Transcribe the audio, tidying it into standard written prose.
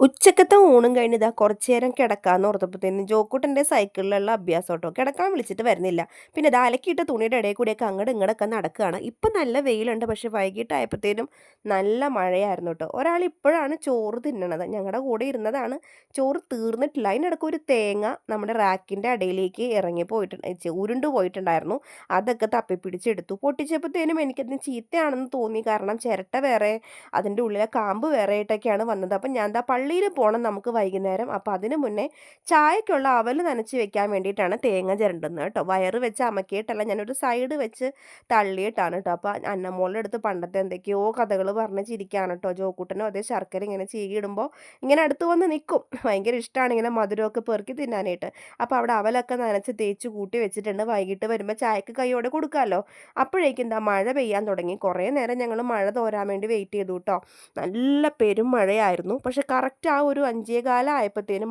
ഉച്ചക്കത്തെ ഊണും കഴിഞ്ഞ് ഇതാ കുറച്ച് നേരം കിടക്കാന്ന് ഓർത്തപ്പോഴത്തേനും ജോക്കൂട്ടൻ്റെ സൈക്കിളിലുള്ള അഭ്യാസം കേട്ടോ കിടക്കാൻ വിളിച്ചിട്ട് വരുന്നില്ല. പിന്നെ ഇത് അലക്കിയിട്ട് തുണിയുടെ ഇടയിൽ കൂടിയൊക്കെ അങ്ങോട്ട് ഇങ്ങോട്ടൊക്കെ നടക്കുകയാണ്. ഇപ്പം നല്ല വെയിലുണ്ട്, പക്ഷെ വൈകിട്ടായപ്പോഴത്തേനും നല്ല മഴയായിരുന്നു കേട്ടോ. ഒരാൾ ഇപ്പോഴാണ് ചോറ് തിന്നണത്, ഞങ്ങളുടെ കൂടെ ഇരുന്നതാണ്. ചോറ് തീർന്നിട്ടില്ല. അതിനിടയ്ക്ക് ഒരു തേങ്ങ നമ്മുടെ റാക്കിൻ്റെ അടിയിലേക്ക് ഇറങ്ങി പോയിട്ടുണ്ട്, ഉരുണ്ട് പോയിട്ടുണ്ടായിരുന്നു. അതൊക്കെ തപ്പിപ്പിടിച്ചെടുത്തു. പൊട്ടിച്ചപ്പോഴത്തേനും എനിക്കതിന് ചീത്തയാണെന്ന് തോന്നി, കാരണം ചിരട്ട വേറെ അതിൻ്റെ ഉള്ളിലെ കാമ്പ് വേറെ ആയിട്ടൊക്കെയാണ് വന്നത്. അപ്പം ഞാൻ എന്താ പള്ളിയിൽ പോകണം നമുക്ക് വൈകുന്നേരം. അപ്പോൾ അതിന് മുന്നേ ചായക്കുള്ള അവല് നനച്ച് വെക്കാൻ വേണ്ടിയിട്ടാണ് തേങ്ങ ചിരണ്ടുന്നത് കേട്ടോ. വയറ് വെച്ച് അമക്കിയിട്ടല്ല, ഞാനൊരു സൈഡ് വെച്ച് തള്ളിയിട്ടാണ് കേട്ടോ. അപ്പോൾ അന്നമ്മോളുടെ അടുത്ത് പണ്ടത്തെ എന്തൊക്കെയോ കഥകൾ പറഞ്ഞ് ചിരിക്കുകയാണ് കേട്ടോ. ജോക്കൂട്ടനും അതേ ശർക്കര ഇങ്ങനെ ചീകിയിടുമ്പോൾ ഇങ്ങനെ അടുത്ത് വന്ന് നിൽക്കും. ഭയങ്കര ഇഷ്ടമാണ് ഇങ്ങനെ മധുരമൊക്കെ പെറുക്കി തിന്നാനായിട്ട്. അപ്പോൾ അവിടെ അവലൊക്കെ നനച്ച് തേച്ച് കൂട്ടി വെച്ചിട്ടുണ്ട്. വൈകിട്ട് വരുമ്പോൾ ചായക്ക് കൈയോടെ കൊടുക്കാമല്ലോ. അപ്പോഴേക്കും എന്താ മഴ പെയ്യാൻ തുടങ്ങി. കുറേ നേരം ഞങ്ങൾ മഴ തോരാൻ വേണ്ടി വെയിറ്റ് ചെയ്തു കേട്ടോ. നല്ല പെരും മഴയായിരുന്നു. പക്ഷെ കറക്റ്റ് ആ ഒരു 5:15 ആയപ്പോഴത്തേനും